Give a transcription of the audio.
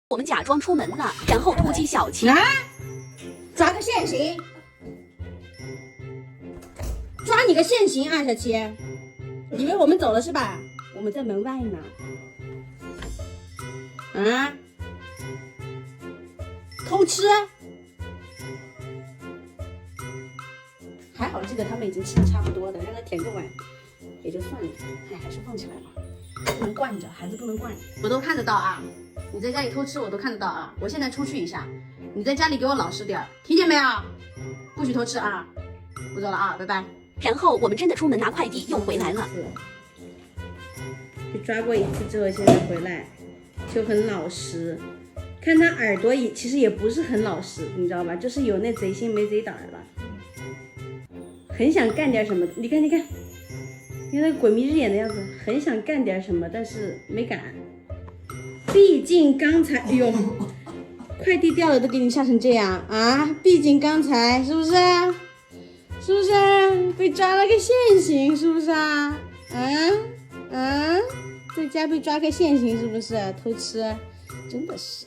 我们假装出门了，然后突击小七。抓个现行，抓你个现行啊，小七！以为我们走了是吧？我们在门外呢。啊？偷吃？还好这个他们已经吃的差不多了，让他舔个碗也就算了。哎，还是放起来吧，不能惯着，孩子不能惯着。我都看得到啊，你在家里偷吃我都看得到啊。我现在出去一下，你在家里给我老实点儿，听见没有？不许偷吃啊！我走了啊，拜拜。然后我们真的出门拿快递，又回来了。被抓过一次之后，现在回来就很老实。看他耳朵也其实也不是很老实，你知道吧？就是有那贼心没贼胆了，很想干点什么。你看，你看那鬼迷日眼的样子，很想干点什么，但是没敢。毕竟刚才，哎呦，快递掉了都给你吓成这样啊！毕竟刚才是不是？是不是被抓了个现行？是不是啊？在家被抓个现行是不是？偷吃，真的是。